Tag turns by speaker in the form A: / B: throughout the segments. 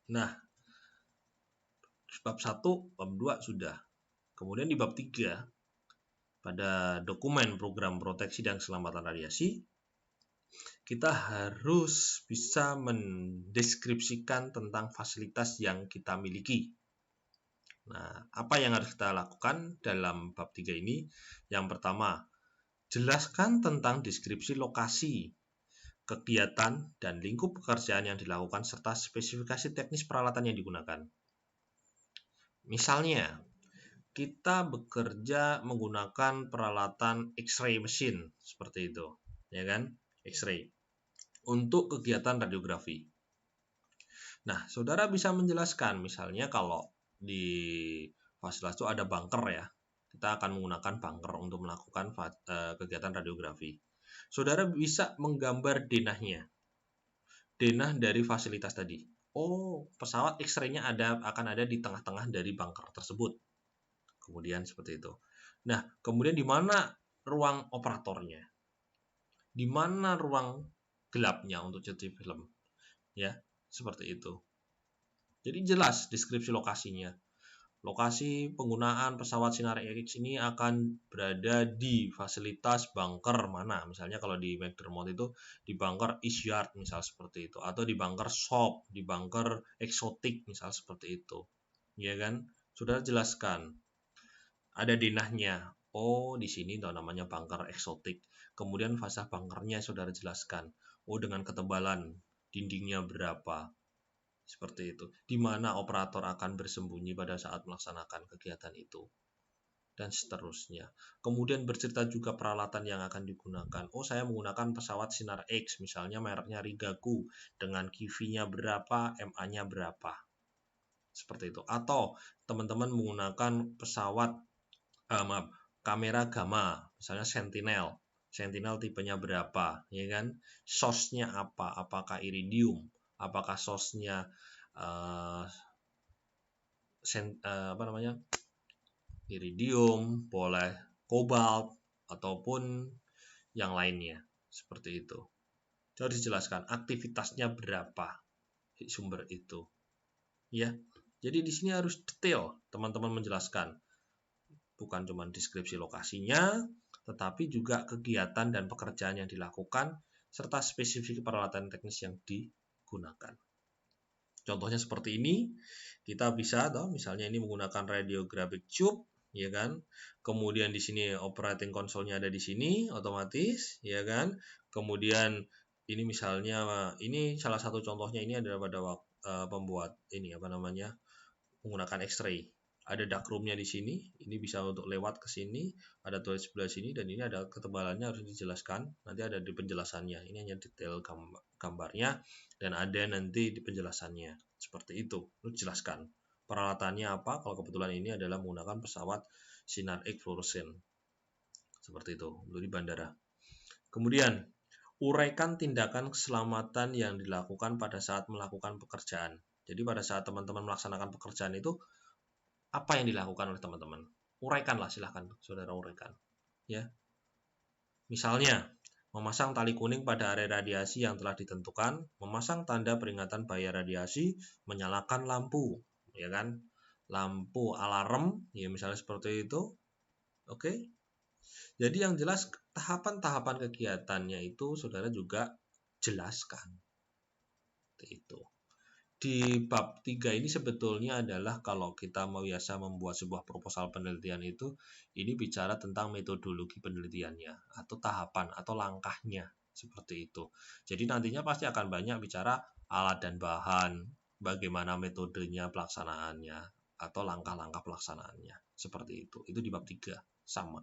A: Nah, bab 1, bab 2 sudah. Kemudian di bab 3, pada dokumen program proteksi dan keselamatan radiasi, kita harus bisa mendeskripsikan tentang fasilitas yang kita miliki. Nah, apa yang harus kita lakukan dalam bab 3 ini? Yang pertama, jelaskan tentang deskripsi lokasi, kegiatan, dan lingkup pekerjaan yang dilakukan serta spesifikasi teknis peralatan yang digunakan. Misalnya, kita bekerja menggunakan peralatan X-ray machine seperti itu, ya kan? X-ray untuk kegiatan radiografi. Nah, saudara bisa menjelaskan, misalnya kalau di fasilitas itu ada bunker ya, kita akan menggunakan bunker untuk melakukan kegiatan radiografi. Saudara bisa menggambar denahnya, denah dari fasilitas tadi. Oh, pesawat X-ray-nya akan ada di tengah-tengah dari bunker tersebut. Kemudian seperti itu. Nah, kemudian di mana ruang operatornya? Di mana ruang gelapnya untuk cuci film? Ya, seperti itu. Jadi jelas deskripsi lokasinya. Lokasi penggunaan pesawat Sinar X ini akan berada di fasilitas bunker mana. Misalnya kalau di McDermott itu di bunker East Yard misal seperti itu, atau di bunker Shop, di bunker Exotic misal seperti itu. Ya kan? Sudah jelaskan. Ada denahnya. Oh, di sini namanya bunker Exotic. Kemudian fasah bunkernya saudara jelaskan. Oh, dengan ketebalan dindingnya berapa. Seperti itu. Di mana operator akan bersembunyi pada saat melaksanakan kegiatan itu. Dan seterusnya. Kemudian bercerita juga peralatan yang akan digunakan. Oh, saya menggunakan pesawat Sinar X, misalnya mereknya Rigaku, dengan QV-nya berapa, MA-nya berapa. Seperti itu. Atau teman-teman menggunakan pesawat, kamera gamma, misalnya Sentinel. Sentinel tipenya berapa, ya kan? Source-nya apa? Apakah iridium? Apakah source-nya iridium, boleh kobalt, ataupun yang lainnya. Seperti itu. Harus dijelaskan aktivitasnya berapa sumber itu. Ya. Jadi di sini harus detail teman-teman menjelaskan. Bukan cuma deskripsi lokasinya, tetapi juga kegiatan dan pekerjaan yang dilakukan, serta spesifik peralatan teknis yang digunakan. Contohnya seperti ini, kita bisa misalnya ini menggunakan radiographic tube, ya kan? Kemudian di sini operating console-nya ada di sini otomatis, ya kan? Kemudian ini misalnya ini salah satu contohnya ini adalah pada pembuat ini menggunakan X-ray. Ada darkroom-nya di sini, ini bisa untuk lewat ke sini, ada toilet sebelah sini, dan ini ada ketebalannya harus dijelaskan, nanti ada di penjelasannya, ini hanya detail gambarnya, dan ada nanti di penjelasannya, seperti itu, lu jelaskan. Peralatannya apa, kalau kebetulan ini adalah menggunakan pesawat Sinar X fluorescent, seperti itu, untuk di bandara. Kemudian, uraikan tindakan keselamatan yang dilakukan pada saat melakukan pekerjaan. Jadi pada saat teman-teman melaksanakan pekerjaan itu, apa yang dilakukan oleh teman-teman? Uraikanlah, silahkan saudara uraikan. Ya. Misalnya, memasang tali kuning pada area radiasi yang telah ditentukan, memasang tanda peringatan bahaya radiasi, menyalakan lampu, ya kan? Lampu alarm, ya misalnya seperti itu. Oke. Jadi yang jelas tahapan-tahapan kegiatannya itu saudara juga jelaskan. Itu. Di bab 3 ini sebetulnya adalah kalau kita mau biasa membuat sebuah proposal penelitian itu, ini bicara tentang metodologi penelitiannya, atau tahapan, atau langkahnya, seperti itu. Jadi nantinya pasti akan banyak bicara alat dan bahan, bagaimana metodenya pelaksanaannya, atau langkah-langkah pelaksanaannya, seperti itu. Itu di bab 3, sama.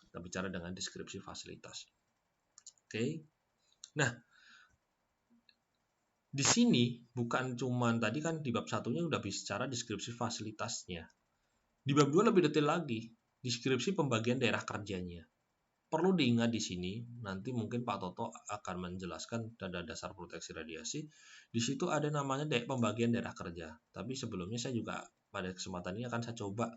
A: Kita bicara dengan deskripsi fasilitas. Oke. Nah, di sini bukan cuman tadi kan di bab satunya udah bicara deskripsi fasilitasnya. Di bab 2 lebih detail lagi, deskripsi pembagian daerah kerjanya. Perlu diingat di sini, nanti mungkin Pak Toto akan menjelaskan tanda dasar proteksi radiasi. Di situ ada namanya pembagian daerah kerja. Tapi sebelumnya saya juga pada kesempatan ini akan saya coba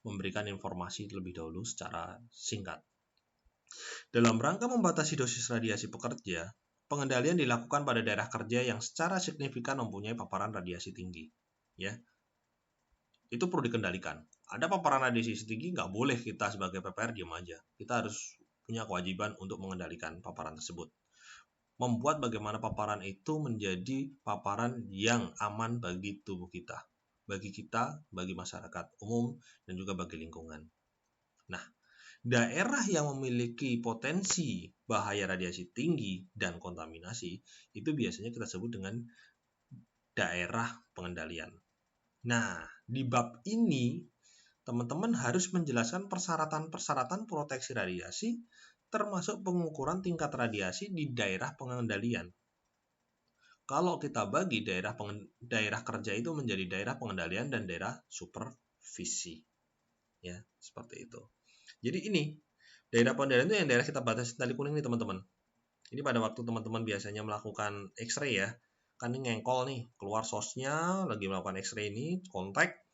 A: memberikan informasi terlebih dahulu secara singkat. Dalam rangka membatasi dosis radiasi pekerja, pengendalian dilakukan pada daerah kerja yang secara signifikan mempunyai paparan radiasi tinggi. Ya, itu perlu dikendalikan. Ada paparan radiasi tinggi, nggak boleh kita sebagai PPR diam aja. Kita harus punya kewajiban untuk mengendalikan paparan tersebut. Membuat bagaimana paparan itu menjadi paparan yang aman bagi tubuh kita, bagi masyarakat umum, dan juga bagi lingkungan. Nah, daerah yang memiliki potensi bahaya radiasi tinggi dan kontaminasi itu biasanya kita sebut dengan daerah pengendalian. Nah, di bab ini teman-teman harus menjelaskan persyaratan-persyaratan proteksi radiasi termasuk pengukuran tingkat radiasi di daerah pengendalian. Kalau kita bagi daerah kerja itu menjadi daerah pengendalian dan daerah supervisi. Ya, seperti itu. Jadi ini daerah pengendalian itu yang daerah kita batasi tali kuning nih teman-teman. Ini pada waktu teman-teman biasanya melakukan X-ray ya, kan ini ngengkol nih, keluar sosnya lagi melakukan X-ray ini, kontak.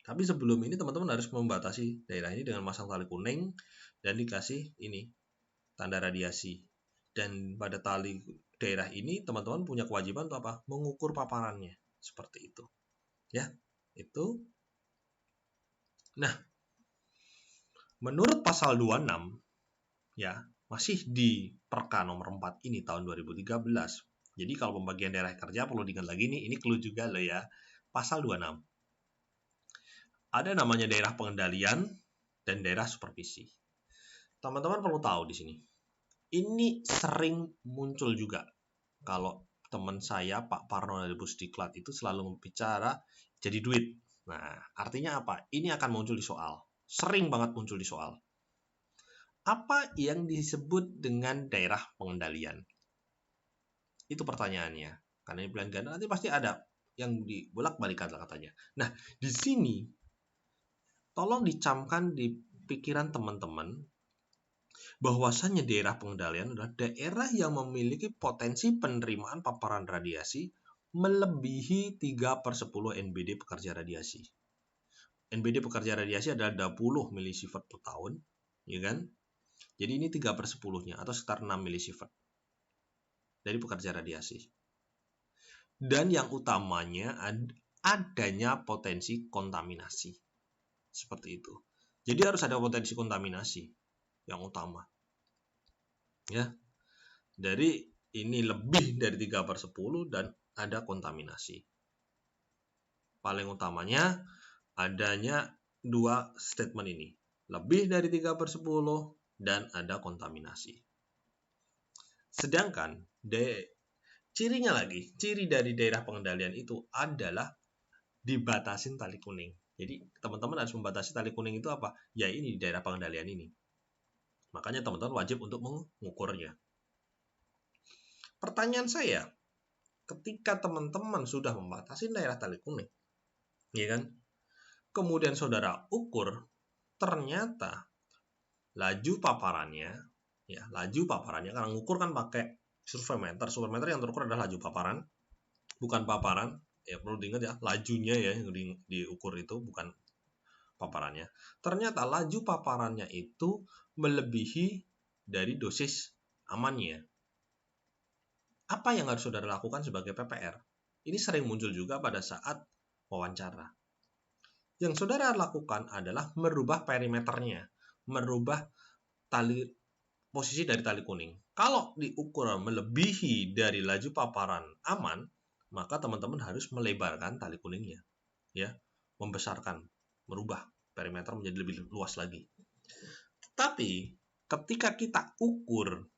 A: Tapi sebelum ini teman-teman harus membatasi daerah ini dengan masang tali kuning dan dikasih ini tanda radiasi. Dan pada tali daerah ini teman-teman punya kewajiban untuk apa? Mengukur paparannya. Seperti itu. Ya, itu. Nah, menurut pasal 26 ya, masih di Perka nomor 4 ini tahun 2013. Jadi kalau pembagian daerah kerja perlu diingat lagi nih, ini clue juga loh ya. Pasal 26. Ada namanya daerah pengendalian dan daerah supervisi. Teman-teman perlu tahu di sini. Ini sering muncul juga kalau teman saya Pak Parno dari Pusdiklat itu selalu bicara jadi duit. Nah, artinya apa? Ini akan muncul di soal. Sering banget muncul di soal. Apa yang disebut dengan daerah pengendalian? Itu pertanyaannya. Karena ini pilihan ganda nanti pasti ada yang dibolak-balikan katanya. Nah, di sini tolong dicamkan di pikiran teman-teman bahwasannya daerah pengendalian adalah daerah yang memiliki potensi penerimaan paparan radiasi melebihi 3/10 NBD pekerja radiasi. NBD pekerja radiasi adalah 20 milisievert per tahun, ya kan? Jadi ini 3/10-nya atau sekitar 6 milisievert dari pekerja radiasi. Dan yang utamanya adanya potensi kontaminasi. Seperti itu. Jadi harus ada potensi kontaminasi yang utama. Ya. Dari ini lebih dari 3/10 dan ada kontaminasi. Paling utamanya adanya dua statement ini. Lebih dari 3/10 dan ada kontaminasi. Sedangkan cirinya lagi, ciri dari daerah pengendalian itu adalah dibatasin tali kuning. Jadi teman-teman harus membatasi tali kuning itu apa? Ya ini di daerah pengendalian ini. Makanya teman-teman wajib untuk mengukurnya. Pertanyaan saya, ketika teman-teman sudah membatasi daerah tali kuning, ya kan? Kemudian saudara ukur, ternyata laju paparannya karena ngukur kan pakai surveimeter yang terukur adalah laju paparan, bukan paparan. Ya perlu diingat ya, lajunya ya yang diukur itu bukan paparannya. Ternyata laju paparannya itu melebihi dari dosis amannya. Apa yang harus saudara lakukan sebagai PPR? Ini sering muncul juga pada saat wawancara. Yang saudara lakukan adalah merubah perimeternya, merubah posisi dari tali kuning. Kalau diukur melebihi dari laju paparan aman, maka teman-teman harus melebarkan tali kuningnya, ya, membesarkan, merubah perimeter menjadi lebih luas lagi. Tapi ketika kita ukur,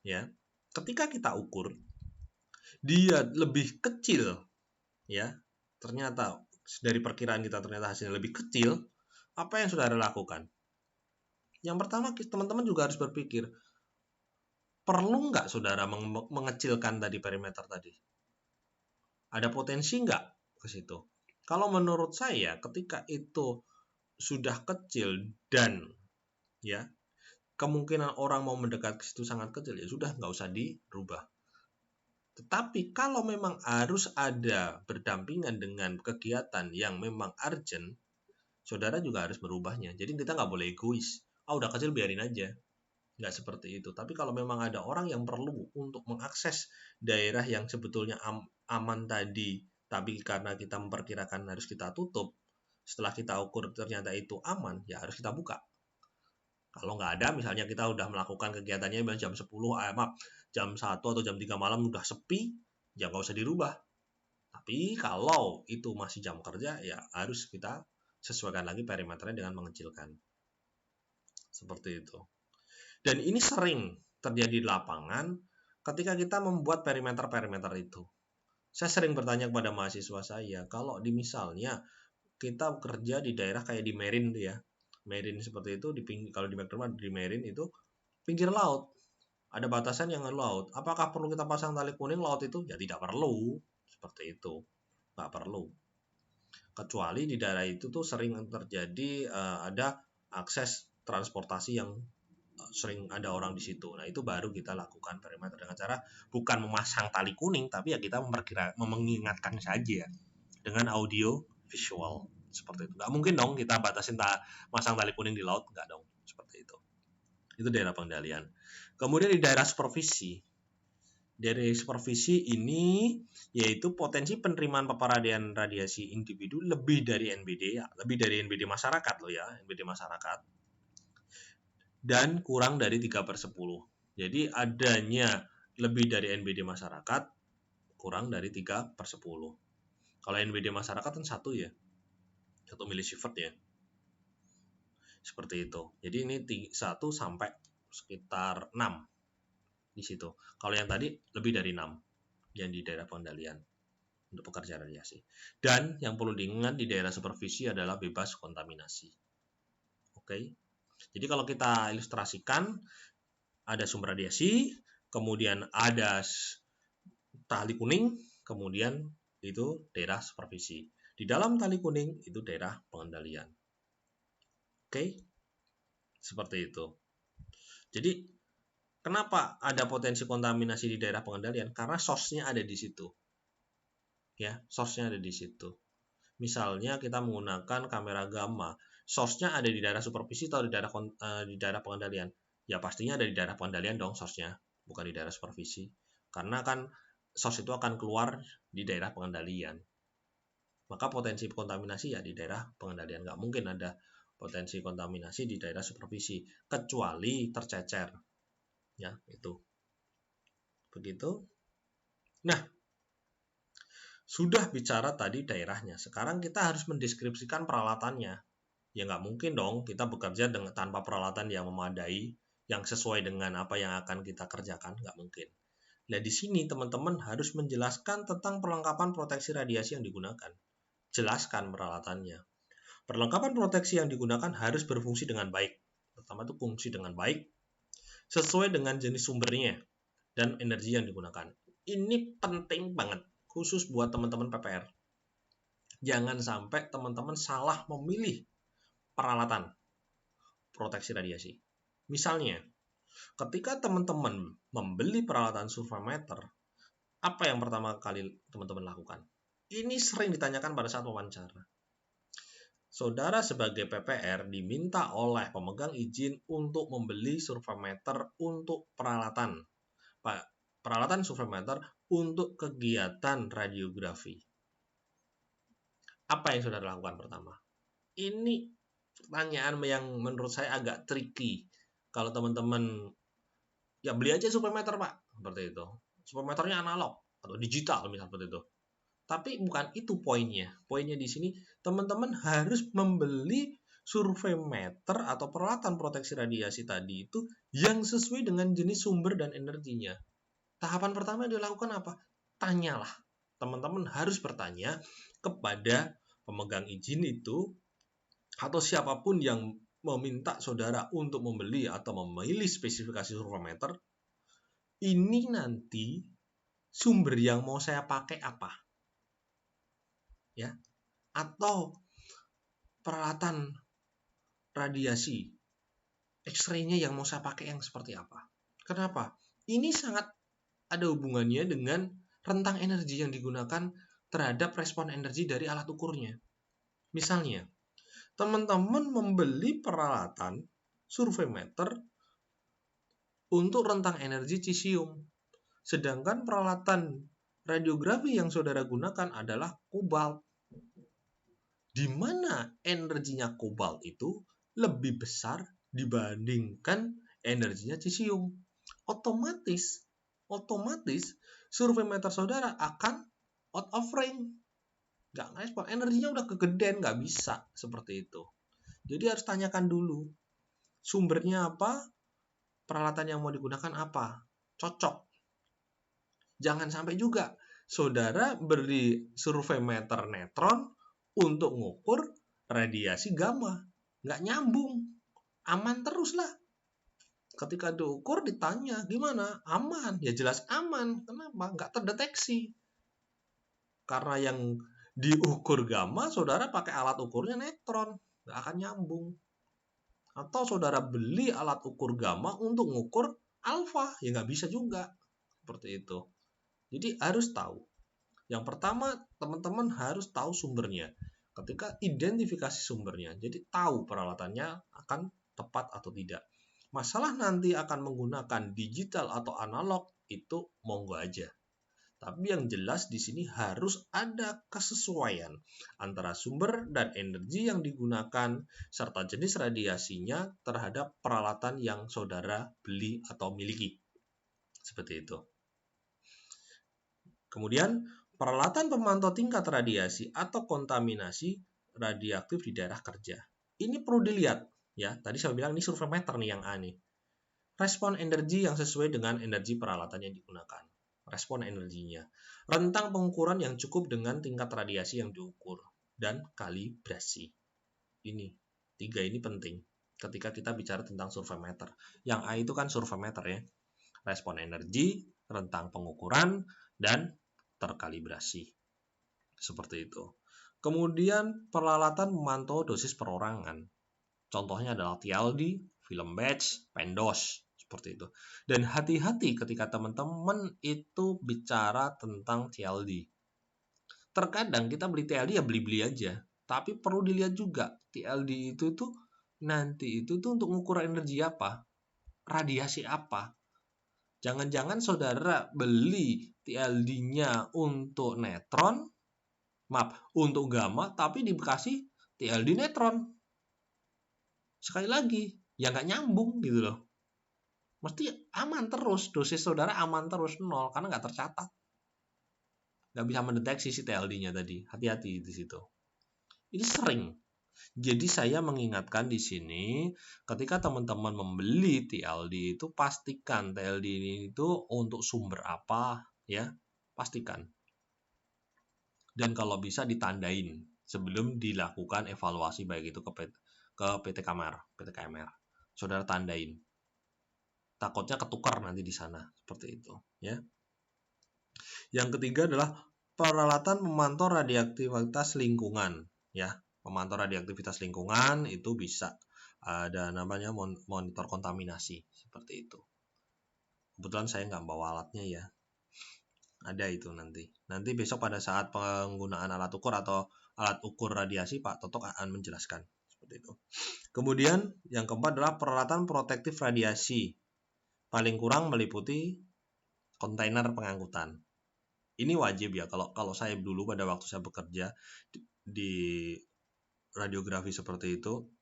A: dia lebih kecil, ya, ternyata dari perkiraan kita ternyata hasilnya lebih kecil, apa yang saudara lakukan? Yang pertama, teman-teman juga harus berpikir, perlu nggak saudara mengecilkan tadi perimeter tadi? Ada potensi nggak ke situ? Kalau menurut saya, ketika itu sudah kecil dan ya kemungkinan orang mau mendekat ke situ sangat kecil, ya sudah nggak usah dirubah. Tetapi kalau memang harus ada berdampingan dengan kegiatan yang memang urgent, saudara juga harus merubahnya. Jadi kita nggak boleh egois. Udah kecil biarin aja. Nggak seperti itu. Tapi kalau memang ada orang yang perlu untuk mengakses daerah yang sebetulnya aman tadi, tapi karena kita memperkirakan harus kita tutup, setelah kita ukur ternyata itu aman, ya harus kita buka. Kalau nggak ada, misalnya kita udah melakukan kegiatannya jam 10, jam 1 atau jam 3 malam udah sepi, ya nggak usah dirubah. Tapi kalau itu masih jam kerja, ya harus kita sesuaikan lagi perimeternya dengan mengecilkan. Seperti itu. Dan ini sering terjadi di lapangan ketika kita membuat perimeter-perimeter itu. Saya sering bertanya kepada mahasiswa saya, kalau di misalnya kita kerja di daerah kayak di Merin tuh ya. Merin seperti itu kalau di McDermott di Merin itu pinggir laut. Ada batasan yang laut. Apakah perlu kita pasang tali kuning laut itu? Ya tidak perlu. Seperti itu. Nggak perlu. Kecuali di daerah itu tuh sering terjadi ada akses transportasi yang sering ada orang di situ. Nah, itu baru kita lakukan perimeter dengan cara bukan memasang tali kuning, tapi ya kita mengingatkan saja dengan audio visual seperti itu. Nggak mungkin dong kita batasin masang tali kuning di laut, nggak dong seperti itu. Itu daerah pengendalian. Kemudian di daerah supervisi. Dari supervisi ini yaitu potensi penerimaan paparan radiasi individu lebih dari NBD ya, lebih dari NBD masyarakat loh ya, NBD masyarakat. Dan kurang dari 3/10. Jadi adanya lebih dari NBD masyarakat kurang dari 3/10. Kalau NBD masyarakat kan 1 ya. 1 milisievert ya. Seperti itu. Jadi ini 1 sampai sekitar 6 di situ. Kalau yang tadi lebih dari 6 yang di daerah pengendalian untuk pekerja radiasi. Dan yang perlu diingat di daerah supervisi adalah bebas kontaminasi. Oke. Jadi kalau kita ilustrasikan ada sumber radiasi, kemudian ada tali kuning, kemudian itu daerah supervisi. Di dalam tali kuning itu daerah pengendalian. Oke. Seperti itu. Jadi kenapa ada potensi kontaminasi di daerah pengendalian? Karena source-nya ada di situ. Ya, source-nya ada di situ. Misalnya kita menggunakan kamera gamma, source-nya ada di daerah supervisi atau di daerah pengendalian. Ya pastinya ada di daerah pengendalian dong source-nya, bukan di daerah supervisi. Karena kan source itu akan keluar di daerah pengendalian. Maka potensi kontaminasi ya di daerah pengendalian. Nggak mungkin ada potensi kontaminasi di daerah supervisi, kecuali tercecer. Ya, itu. Begitu. Nah, sudah bicara tadi daerahnya. Sekarang kita harus mendeskripsikan peralatannya. Ya nggak mungkin dong kita bekerja tanpa peralatan yang memadai, yang sesuai dengan apa yang akan kita kerjakan. Nggak mungkin. Nah, di sini teman-teman harus menjelaskan tentang perlengkapan proteksi radiasi yang digunakan. Jelaskan peralatannya. Perlengkapan proteksi yang digunakan harus berfungsi dengan baik. Pertama itu fungsi dengan baik, sesuai dengan jenis sumbernya dan energi yang digunakan. Ini penting banget, khusus buat teman-teman PPR. Jangan sampai teman-teman salah memilih peralatan proteksi radiasi. Misalnya, ketika teman-teman membeli peralatan surveimeter, apa yang pertama kali teman-teman lakukan? Ini sering ditanyakan pada saat wawancara. Saudara sebagai PPR diminta oleh pemegang izin untuk membeli surveimeter untuk peralatan surveimeter untuk kegiatan radiografi. Apa yang saudara lakukan pertama? Ini pertanyaan yang menurut saya agak tricky. Kalau teman-teman ya beli aja surveimeter Pak, seperti itu. Surveimeternya analog atau digital misalnya seperti itu. Tapi bukan itu poinnya. Poinnya di sini teman-teman harus membeli surveimeter atau peralatan proteksi radiasi tadi itu yang sesuai dengan jenis sumber dan energinya. Tahapan pertama yang dilakukan apa? Tanyalah. Teman-teman harus bertanya kepada pemegang izin itu atau siapapun yang meminta saudara untuk membeli atau memilih spesifikasi surveimeter, ini nanti sumber yang mau saya pakai apa? Ya. Atau peralatan radiasi X-ray-nya yang mau saya pakai yang seperti apa? Kenapa? Ini sangat ada hubungannya dengan rentang energi yang digunakan terhadap respon energi dari alat ukurnya. Misalnya, teman-teman membeli peralatan surveimeter untuk rentang energi cesium. Sedangkan peralatan radiografi yang saudara gunakan adalah kobalt, di mana energinya kobalt itu lebih besar dibandingkan energinya cesium. Otomatis surveimeter saudara akan out of range, nggak respon, energinya udah kegedean, nggak bisa seperti itu. Jadi harus tanyakan dulu sumbernya apa, peralatan yang mau digunakan apa, cocok. Jangan sampai juga saudara beli surveimeter neutron untuk ngukur radiasi gamma, nggak nyambung. Aman terus lah. Ketika diukur ditanya gimana, aman, ya jelas aman. Kenapa? Nggak terdeteksi. Karena yang diukur gamma, saudara pakai alat ukurnya neutron, nggak akan nyambung. Atau saudara beli alat ukur gamma untuk ngukur alfa, ya nggak bisa juga. Seperti itu. Jadi harus tahu. Yang pertama, teman-teman harus tahu sumbernya. Ketika identifikasi sumbernya, jadi tahu peralatannya akan tepat atau tidak. Masalah nanti akan menggunakan digital atau analog, itu monggo aja. Tapi yang jelas di sini harus ada kesesuaian antara sumber dan energi yang digunakan serta jenis radiasinya terhadap peralatan yang saudara beli atau miliki. Seperti itu. Kemudian, peralatan pemantau tingkat radiasi atau kontaminasi radioaktif di daerah kerja. Ini perlu dilihat ya. Tadi saya bilang ini surveimeter nih yang A nih. Respon energi yang sesuai dengan energi peralatan yang digunakan. Respon energinya, rentang pengukuran yang cukup dengan tingkat radiasi yang diukur, dan kalibrasi. Ini 3 ini penting ketika kita bicara tentang surveimeter. Yang A itu kan surveimeter ya. Respon energi, rentang pengukuran, dan terkalibrasi. Seperti itu. Kemudian peralatan memantau dosis perorangan. Contohnya adalah TLD, film batch, PENDOS. Seperti itu. Dan hati-hati ketika teman-teman itu bicara tentang TLD. Terkadang kita beli TLD ya beli-beli aja. Tapi perlu dilihat juga TLD itu tuh nanti itu tuh untuk mengukur energi apa? Radiasi apa? Jangan-jangan saudara beli TLD-nya untuk neutron, untuk gamma, tapi dikasih TLD neutron. Sekali lagi, ya nggak nyambung gitu loh. Mesti aman terus, dosis saudara aman terus, 0, karena nggak tercatat. Nggak bisa mendeteksi si TLD-nya tadi. Hati-hati di situ. Ini sering. Jadi saya mengingatkan di sini, ketika teman-teman membeli TLD itu pastikan TLD ini itu untuk sumber apa, ya, pastikan. Dan kalau bisa ditandain sebelum dilakukan evaluasi baik itu ke PT KMR. Saudara tandain. Takutnya ketukar nanti di sana, seperti itu, ya. Yang ketiga adalah peralatan memantau radioaktivitas lingkungan, ya. Memantau radioaktivitas lingkungan itu bisa ada namanya monitor kontaminasi, seperti itu. Kebetulan saya nggak bawa alatnya ya. Ada itu nanti. Nanti besok pada saat penggunaan alat ukur atau alat ukur radiasi, Pak Toto akan menjelaskan seperti itu. Kemudian yang keempat adalah peralatan protektif radiasi. Paling kurang meliputi kontainer pengangkutan. Ini wajib ya, kalau saya dulu pada waktu saya bekerja di radiografi seperti itu,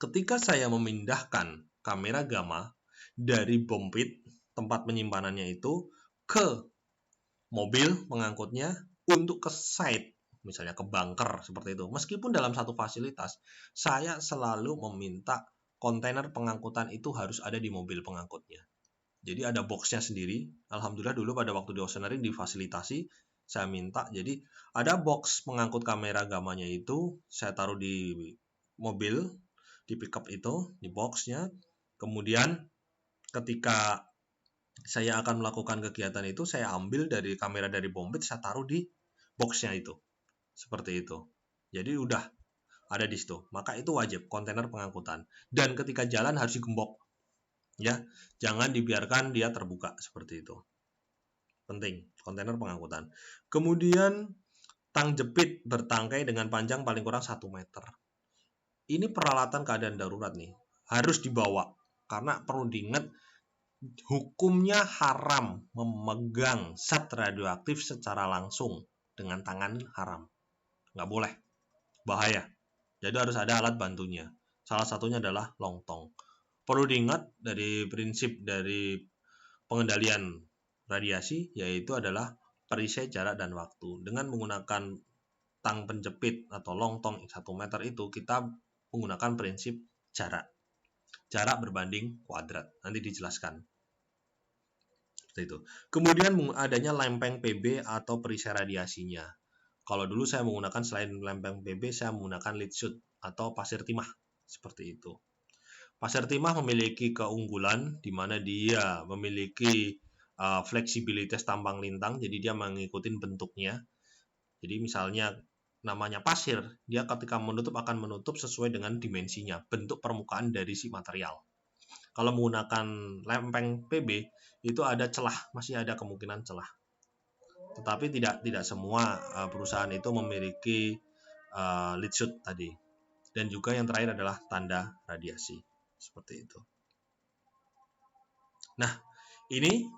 A: ketika saya memindahkan kamera gamma dari bom pit tempat penyimpanannya itu ke mobil pengangkutnya untuk ke site, misalnya ke bunker seperti itu. Meskipun dalam satu fasilitas, saya selalu meminta kontainer pengangkutan itu harus ada di mobil pengangkutnya. Jadi ada boxnya sendiri. Alhamdulillah dulu pada waktu di Oceanary difasilitasi, saya minta. Jadi ada box pengangkut kamera gamanya itu, saya taruh di mobil, di pickup itu, di boxnya. Kemudian ketika saya akan melakukan kegiatan itu, saya ambil dari kamera dari bombit, saya taruh di boxnya itu. Seperti itu. Jadi udah ada di situ. Maka itu wajib, kontainer pengangkutan. Dan ketika jalan harus digembok. Ya, jangan dibiarkan dia terbuka seperti itu. Penting, kontainer pengangkutan. Kemudian tang jepit bertangkai dengan panjang paling kurang 1 meter. Ini peralatan keadaan darurat nih, harus dibawa karena perlu diingat hukumnya haram memegang zat radioaktif secara langsung dengan tangan, haram, nggak boleh, bahaya. Jadi harus ada alat bantunya. Salah satunya adalah lontong. Perlu diingat dari prinsip dari pengendalian radiasi yaitu adalah perisai jarak dan waktu. Dengan menggunakan tang penjepit atau lontong 1 meter itu kita menggunakan prinsip jarak berbanding kuadrat. Nanti dijelaskan. Seperti itu. Kemudian adanya lempeng PB atau perisai radiasinya. Kalau dulu saya menggunakan selain lempeng PB, saya menggunakan lead shoot atau pasir timah. Seperti itu. Pasir timah memiliki keunggulan di mana dia memiliki fleksibilitas tambang lintang, jadi dia mengikuti bentuknya. Jadi misalnya namanya pasir, dia ketika menutup akan menutup sesuai dengan dimensinya, bentuk permukaan dari si material. Kalau menggunakan lempeng PB itu ada celah, masih ada kemungkinan celah. Tetapi tidak semua perusahaan itu memiliki lead shoot tadi. Dan juga yang terakhir adalah tanda radiasi. Seperti itu. Nah, ini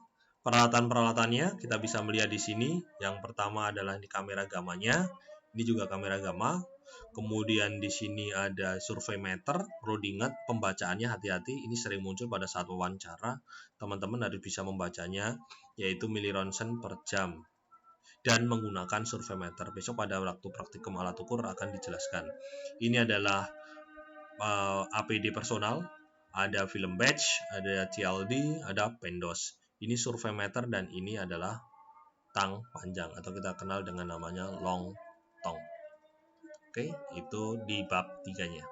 A: peralatan-peralatannya kita bisa melihat di sini. Yang pertama adalah di kamera gamanya. Ini juga kamera gamma. Kemudian di sini ada survei meter. Perlu diingat pembacaannya hati-hati. Ini sering muncul pada saat wawancara. Teman-teman harus bisa membacanya, yaitu milironsen per jam. Dan menggunakan survei meter. Besok pada waktu praktikum alat ukur akan dijelaskan. Ini adalah APD personal. Ada film batch, ada TLD, ada PENDOS. Ini survei meter dan ini adalah tang panjang atau kita kenal dengan namanya long tong. Oke, itu di bab 3-nya.